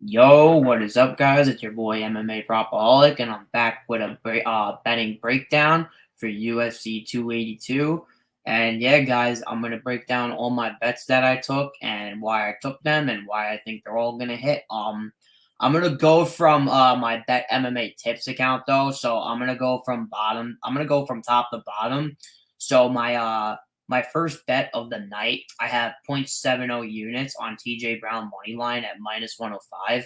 Yo, what is up, guys? It's your boy MMA Propaholic, and I'm back with a betting breakdown for UFC 282. And yeah, guys, I'm gonna break down all my bets that I took and why I took them and why I think they're all gonna hit. I'm gonna go from my bet MMA tips account though, so I'm gonna go from bottom. I'm gonna go from top to bottom. So my first bet of the night, I have 0.70 units on TJ Brown money line at minus 105.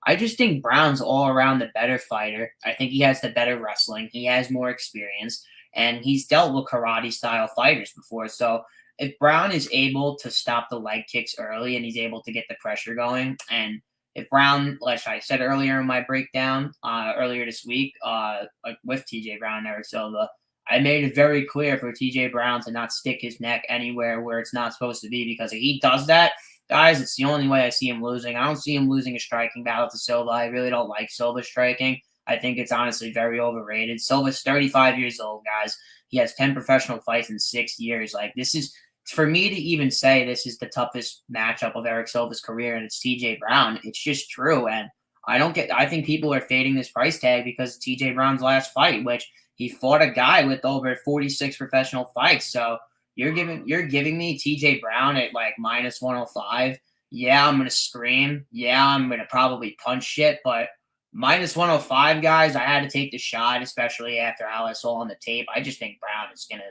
I just think Brown's all around the better fighter. I think he has the better wrestling. He has more experience, and he's dealt with karate style fighters before. So if Brown is able to stop the leg kicks early and he's able to get the pressure going, and if Brown, like I said earlier in my breakdown earlier this week, like with TJ Brown and Eric Silva, I made it very clear for TJ Brown to not stick his neck anywhere where it's not supposed to be, because if he does that, guys, it's the only way I see him losing. I don't see him losing a striking battle to Silva. I really don't like Silva striking. I think it's honestly very overrated. Silva's 35 years old, guys. He has 10 professional fights in 6 years. Like, this is, for me to even say this is the toughest matchup of Eric Silva's career and it's TJ Brown, it's just true. And I think people are fading this price tag because TJ Brown's last fight, which he fought a guy with over 46 professional fights. So you're giving me TJ Brown at like minus 105. Yeah, I'm gonna scream. Yeah, I'm gonna probably punch shit, but minus 105, guys, I had to take the shot, especially after how I saw on the tape. I just think Brown is gonna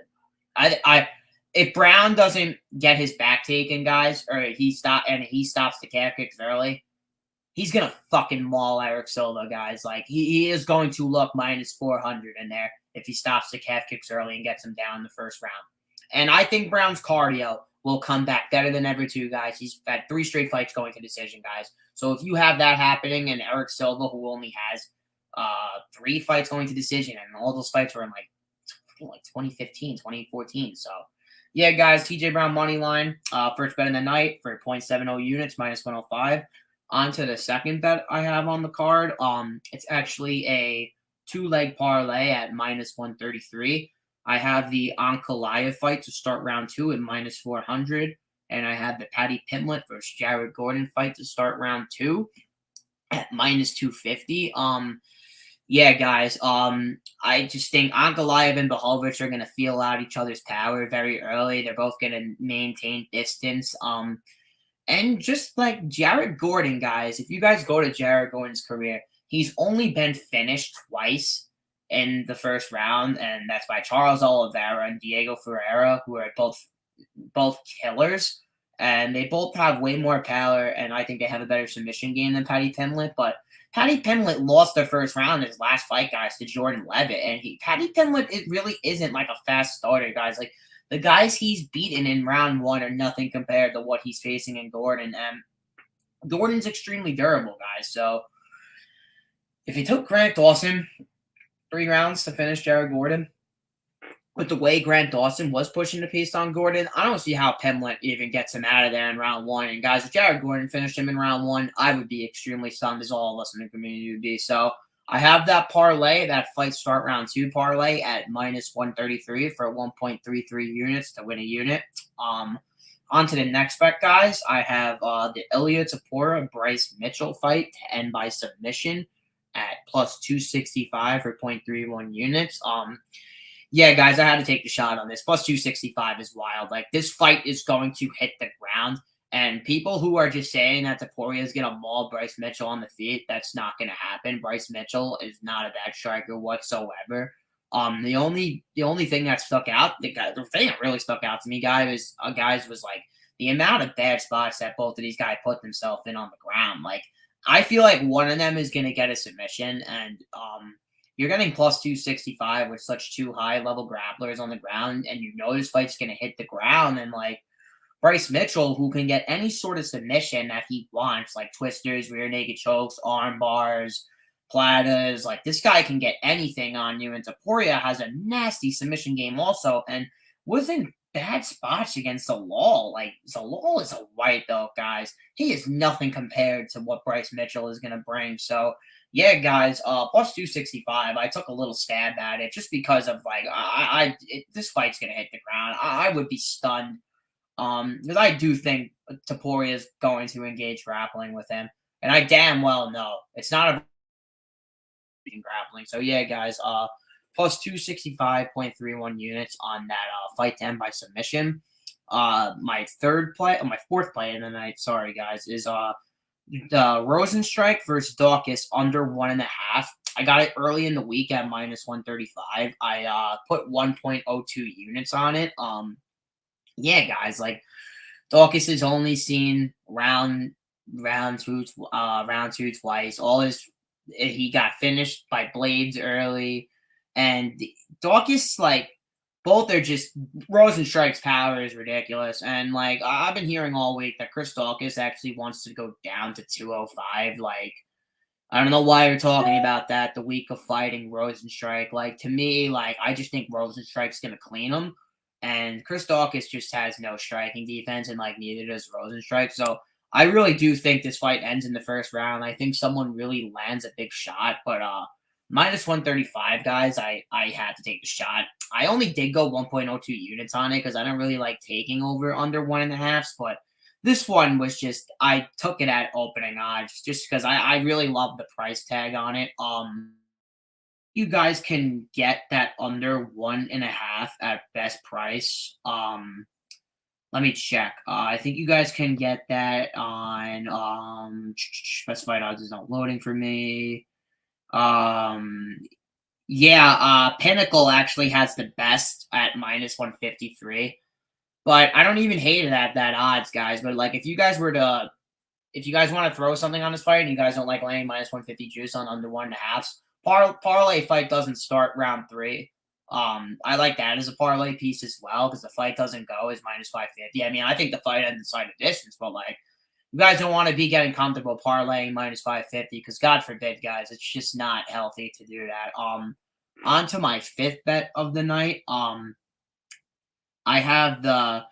I if Brown doesn't get his back taken, guys, or he stops the calf kicks early, he's gonna fucking maul Eric Silva, guys. Like he is going to look minus 400 in there if he stops the calf kicks early and gets him down in the first round. And I think Brown's cardio will come back better than ever, too, guys. He's had 3 straight fights going to decision, guys. So if you have that happening, and Eric Silva, who only has 3 fights going to decision, and all those fights were in like 2015, 2014. So yeah, guys, TJ Brown money line, first bet in the night for 0.70 units, minus 105. On to the second bet I have on the card. It's actually a 2-leg parlay at minus 133. I have the Ankalaev fight to start round 2 at minus 400. And I have the Paddy Pimblett versus Jared Gordon fight to start round 2 at minus 250. Yeah, guys. I just think Ankalaev and Blachowicz are gonna feel out each other's power very early. They're both gonna maintain distance. And just like Jared Gordon, guys, if you guys go to Jared Gordon's career, he's only been finished twice in the first round, and that's by Charles Oliveira and Diego Ferreira, who are both killers, and they both have way more power, and I think they have a better submission game than Paddy Pimblett. But Paddy Pimblett lost the first round in his last fight, guys, to Jordan Levitt, and Paddy Pimblett, it really isn't like a fast starter, guys. Like the guys he's beaten in round 1 are nothing compared to what he's facing in Gordon, and Gordon's extremely durable, guys. So if he took Grant Dawson 3 rounds to finish Jared Gordon, with the way Grant Dawson was pushing the pace on Gordon, I don't see how Pimblett even gets him out of there in round 1. And guys, if Jared Gordon finished him in round 1, I would be extremely stunned, as all of us in the community would be. So I have that parlay, that fight start round 2 parlay at minus 133 for 1.33 units to win a unit. On to the next bet, guys. I have the Ilya Tapora Bryce Mitchell fight to end by submission at plus 265 for 0.31 units. Yeah, guys, I had to take the shot on this. Plus 265 is wild. Like, this fight is going to hit the ground. And people who are just saying that Taporia is going to maul Bryce Mitchell on the feet, that's not going to happen. Bryce Mitchell is not a bad striker whatsoever. The only thing that stuck out, the thing that really stuck out to me, guys, was like the amount of bad spots that both of these guys put themselves in on the ground. Like, I feel like one of them is going to get a submission, and you're getting plus 265 with such 2 high-level grapplers on the ground, and you know this fight's going to hit the ground, and, like, Bryce Mitchell, who can get any sort of submission that he wants, like twisters, rear naked chokes, arm bars, platas, like, this guy can get anything on you, and Taporia has a nasty submission game also, and was in bad spots against Zalal. Like, Zalal is a white belt, guys. He is nothing compared to what Bryce Mitchell is going to bring, so yeah, guys, plus 265. I took a little stab at it just because of like this fight's gonna hit the ground. I would be stunned, because I do think Taporia is going to engage grappling with him, And I damn well know it's not a in grappling. So yeah, guys, plus 265.31 units on that fight to end by submission. My fourth play of the night, sorry guys, is the Rosenstrike versus Dawkins under 1.5. I got it early in the week at minus 135. I put 1.02 units on it. Yeah, guys, like Dawkins has only seen round two twice. He got finished by blades early, and Dawkins like both are just Rosenstrike's power is ridiculous, and like I've been hearing all week that Chris Dawkins actually wants to go down to 205. Like I don't know why you're talking about that the week of fighting Rosenstrike. Like to me, like I just think Rosenstrike's gonna clean him, and Chris Dawkins just has no striking defense, and like neither does Rosenstrike. So I really do think this fight ends in the first round. I think someone really lands a big shot, but minus 135 guys, I had to take the shot. I only did go 1.02 units on it because I don't really like taking over under 1.5s, but this one was just I took it at opening odds just because I really love the price tag on it. You guys can get that under 1.5 at best price. Let me check. I think you guys can get that on specified odds is not loading for me. Um yeah, Pinnacle actually has the best at minus 153. But I don't even hate it at that odds, guys. But like if you guys want to throw something on this fight and you guys don't like laying minus 150 juice on under 1.5s, parlay fight doesn't start round 3. I like that as a parlay piece as well because the fight doesn't go as minus 550. I mean, I think the fight ends inside the distance, but like you guys don't want to be getting comfortable parlaying minus 550 because God forbid, guys, it's just not healthy to do that. On to my fifth bet of the night. I have the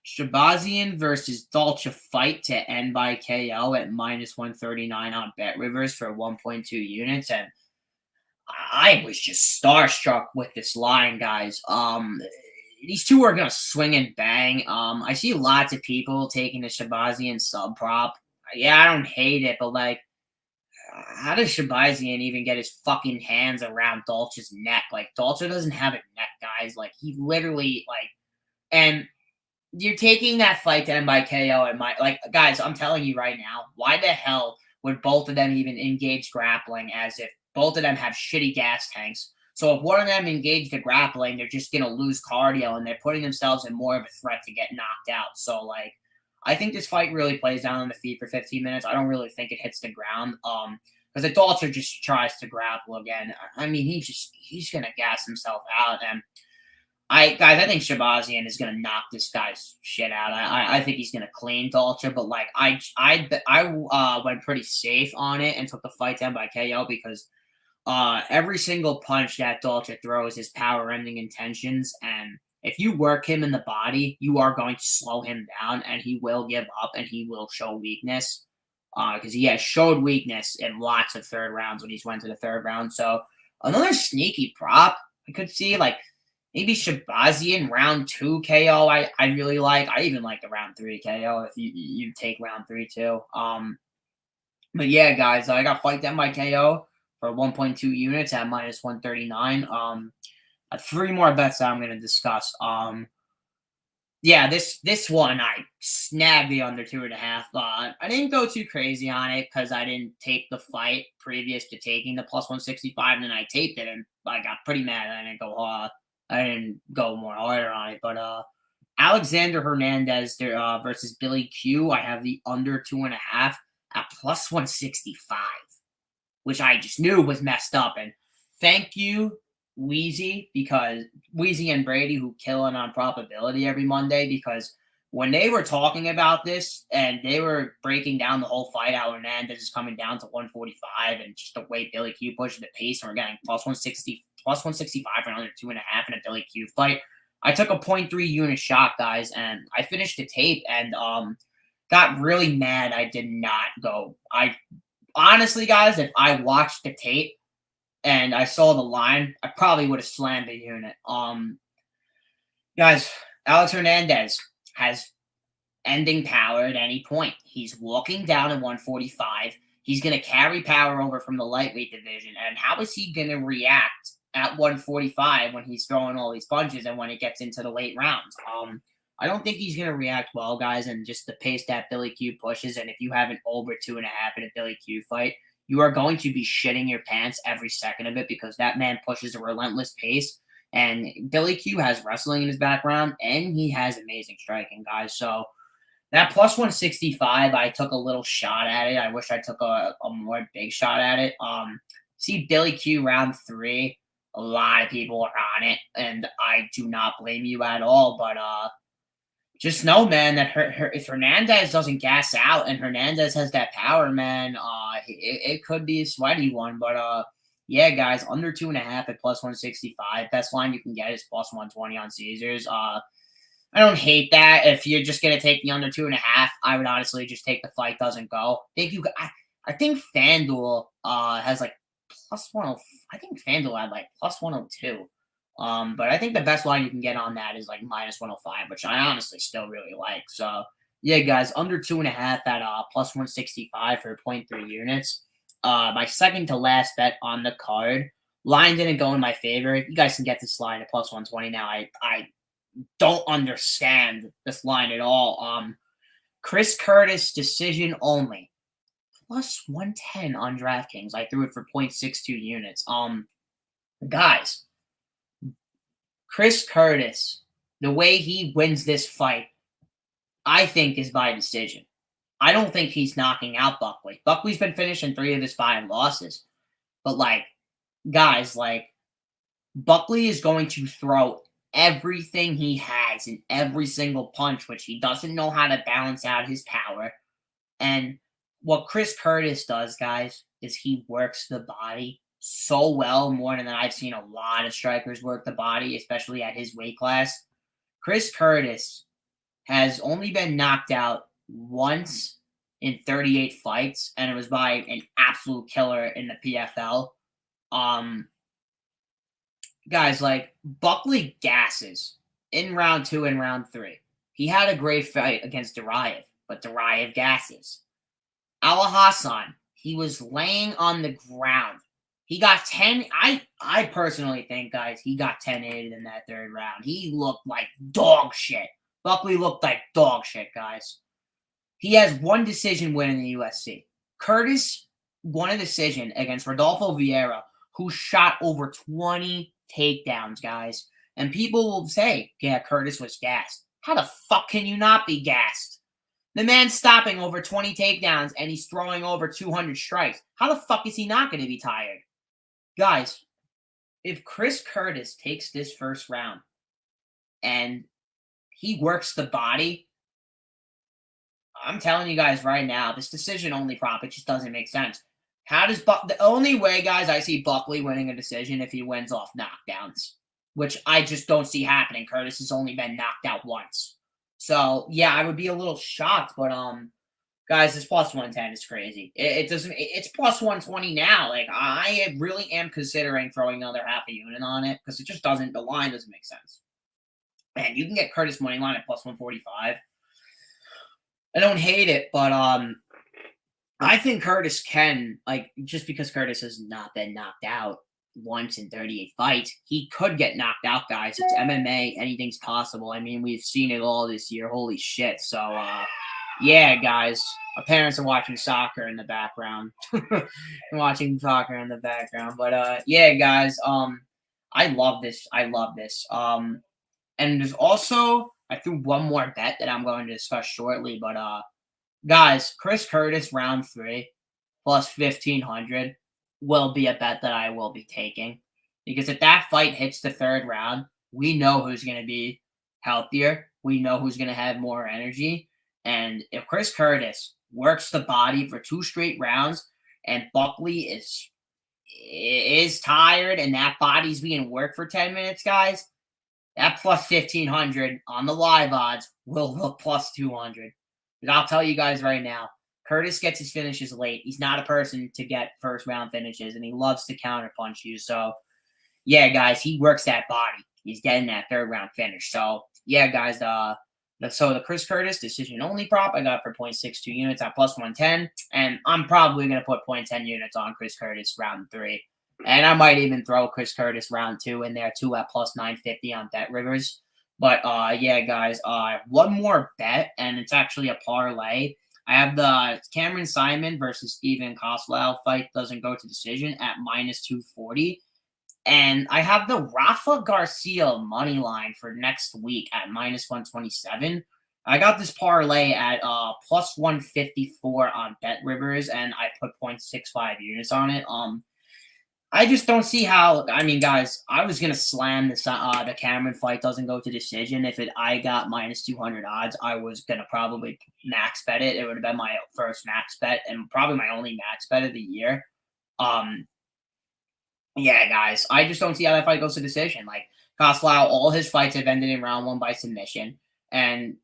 Shabazian versus Dolce fight to end by KO at minus 139 on Bet Rivers for 1.2 units. And I was just starstruck with this line, guys. These two are gonna swing and bang. I see lots of people taking the Shabazian sub prop. Yeah, I don't hate it, but like, how does Shabazian even get his fucking hands around Dolce's neck? Like, Dolce doesn't have a neck, guys. Like, he literally like, and you're taking that fight to end by KO and my like guys, I'm telling you right now, why the hell would both of them even engage grappling as if both of them have shitty gas tanks? So if one of them engage the grappling, they're just gonna lose cardio and they're putting themselves in more of a threat to get knocked out. So like I think this fight really plays down on the feet for 15 minutes. I don't really think it hits the ground. Because the Dalter just tries to grapple again. I mean, he's gonna gas himself out and I think Shabazian is gonna knock this guy's shit out. I think he's gonna clean Dolce, but like I went pretty safe on it and took the fight down by KO because every single punch that Dolce throws is power ending intentions, and if you work him in the body, you are going to slow him down, and he will give up and he will show weakness. Because he has showed weakness in lots of third rounds when he's went to the third round. So another sneaky prop I could see like. Maybe Shabazian round 2 KO. I really like. I even like the round 3 KO if you take round 3 too. But yeah, guys, I got fight them by KO for 1.2 units at minus 139. Three more bets that I'm gonna discuss. Yeah, this one I snagged the under 2.5. I didn't go too crazy on it because I didn't take the fight previous to taking the plus 165, and then I taped it and I got pretty mad. I didn't go more harder on it, but Alexander Hernandez versus Billy Q. I have the under 2.5 at plus 165, which I just knew was messed up. And thank you, Wheezy, because Wheezy and Brady, who killing on probability every Monday, because when they were talking about this and they were breaking down the whole fight, how Hernandez is coming down to 145 and just the way Billy Q pushes the pace, and we're getting plus 160, plus 165 and under 2.5 in a Billy Q fight. I took a 0.3 unit shot, guys, and I finished the tape and got really mad I did not go. I honestly, guys, if I watched the tape and I saw the line, I probably would have slammed the unit. Guys, Alex Hernandez has ending power at any point. He's walking down at 145. He's going to carry power over from the lightweight division. And how is he going to react at 145 when he's throwing all these punches and when it gets into the late rounds? I don't think he's going to react well, guys, and just the pace that Billy Q pushes. And if you have an over 2.5 in a Billy Q fight, you are going to be shitting your pants every second of it because that man pushes a relentless pace. And Billy Q has wrestling in his background, and he has amazing striking, guys. So that plus 165, I took a little shot at it. I wish I took a more big shot at it. See Billy Q round 3. A lot of people are on it, and I do not blame you at all. But just know, man, that if Hernandez doesn't gas out and Hernandez has that power, man, it could be a sweaty one. But yeah, guys, under 2.5 at plus 165. Best line you can get is plus 120 on Caesars. I don't hate that. If you're just gonna take the under 2.5, I would honestly just take the fight doesn't go. I think FanDuel has like plus 10. I think FanDuel had like plus 102. But I think the best line you can get on that is like minus 105, which I honestly still really like. So yeah, guys, under 2.5 at plus 165 for 0.3 units. My second to last bet on the card. Line didn't go in my favor. You guys can get this line at plus 120 now. I don't understand this line at all. Chris Curtis decision only. Plus 110 on DraftKings. I threw it for 0.62 units. Guys, Chris Curtis, the way he wins this fight, I think is by decision. I don't think he's knocking out Buckley. Buckley's been finishing 3 of his 5 losses. But guys, Buckley is going to throw everything he has in every single punch, which he doesn't know how to balance out his power. And what Chris Curtis does, guys, is he works the body so well, more than I've seen a lot of strikers work the body, especially at his weight class. Chris Curtis has only been knocked out once in 38 fights, and it was by an absolute killer in the PFL. Guys, Buckley gasses in round 2 and round 3. He had a great fight against Duraev, but Duraev gasses. Al Hassan, he was laying on the ground. He got 10. I personally think, guys, he got 10-8 in that 3rd round. He looked like dog shit. Buckley looked like dog shit, guys. He has 1 decision win in the UFC. Curtis won a decision against Rodolfo Vieira, who shot over 20 takedowns, guys. And people will say, yeah, Curtis was gassed. How the fuck can you not be gassed? The man's stopping over 20 takedowns and he's throwing over 200 strikes. How the fuck is he not going to be tired? Guys, if Chris Curtis takes this 1st round and he works the body, I'm telling you guys right now, this decision only prop, it just doesn't make sense. How does the only way, guys, I see Buckley winning a decision if he wins off knockdowns, which I just don't see happening. Curtis has only been knocked out once. So, yeah, I would be a little shocked, but guys, this plus 110 is crazy. It's plus 120 now. I really am considering throwing another half a unit on it because the line doesn't make sense. Man, you can get Curtis money line at plus 145. I don't hate it, but I think Curtis can, just because Curtis has not been knocked out once in 38 fights, he could get knocked out, guys. It's MMA. Anything's possible. I mean, we've seen it all this year. Holy shit. So, yeah, guys. My parents are watching soccer in the background. Watching soccer in the background. But, yeah, guys. I love this. And there's also, I threw one more bet that I'm going to discuss shortly. But, guys, Chris Curtis round 3 plus 1,500 will be a bet that I will be taking. Because if that fight hits the 3rd round, we know who's going to be healthier. We know who's going to have more energy. And if Chris Curtis works the body for 2 straight rounds and Buckley is tired and that body's being worked for 10 minutes, guys, that plus 1,500 on the live odds will look plus 200. But I'll tell you guys right now, Curtis gets his finishes late. He's not a person to get 1st round finishes, and he loves to counterpunch you. So, yeah, guys, he works that body. He's getting that 3rd round finish. So, yeah, guys, So the Chris Curtis decision only prop I got for 0.62 units at plus 110. And I'm probably going to put 0.10 units on Chris Curtis round 3. And I might even throw Chris Curtis round 2 in there too at plus 950 on Bet Rivers. But yeah, guys, one more bet, and it's actually a parlay. I have the Cameron Simon versus Steven Koslow fight doesn't go to decision at minus 240. And I have the Rafa Garcia money line for next week at minus 127. I got this parlay at plus 154 on Bet Rivers, and I put 0.65 units on it. I just don't see how. I mean, guys, I was gonna slam this. The Cameron fight doesn't go to decision. If I got minus 200 odds, I was gonna probably max bet it. It would have been my first max bet and probably my only max bet of the year. Yeah, guys, I just don't see how that fight goes to decision. Like Koslow, all his fights have ended in round 1 by submission, and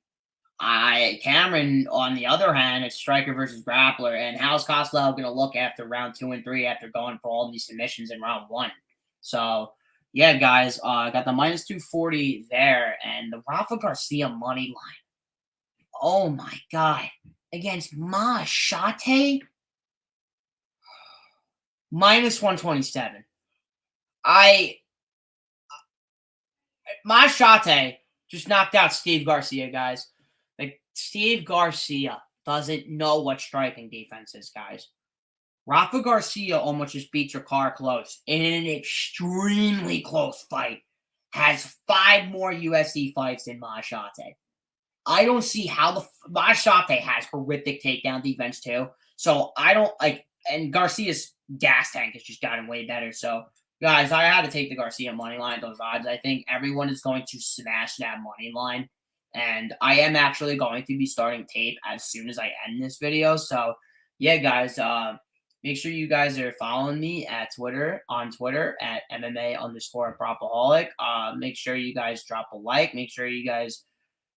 Cameron, on the other hand, it's striker versus grappler. And how's Koslow going to look after round 2 and 3 after going for all these submissions in round 1? So, yeah, guys, I got the minus 240 there, and the Rafa Garcia money line. Oh my God. Against Machate? Minus 127. Machate just knocked out Steve Garcia, guys. Like, Steve Garcia doesn't know what striking defense is, guys. Rafa Garcia almost just beat your car close in an extremely close fight. Has 5 more UFC fights than Machate. I don't see how the Machate has horrific takedown defense too. So I don't like, and Garcia's gas tank has just gotten way better. So guys, I had to take the Garcia money line. Those odds, I think everyone is going to smash that money line. And I am actually going to be starting tape as soon as I end this video. So yeah, guys, make sure you guys are following me at Twitter at MMA_Propaholic. Make sure you guys drop a like. Make sure you guys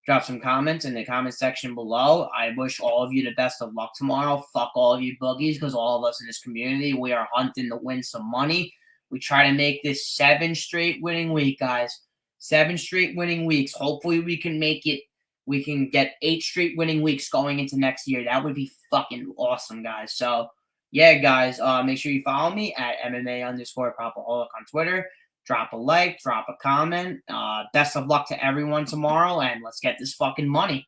drop some comments in the comment section below. I wish all of you the best of luck tomorrow. Fuck all of you boogies, because all of us in this community, we are hunting to win some money. We try to make this 7 straight winning week, guys. 7 straight winning weeks. Hopefully we can make it. We can get 8 straight winning weeks going into next year. That would be fucking awesome, guys. So, yeah, guys, make sure you follow me at MMA_Propaholic on Twitter. Drop a like, drop a comment. Best of luck to everyone tomorrow, and let's get this fucking money.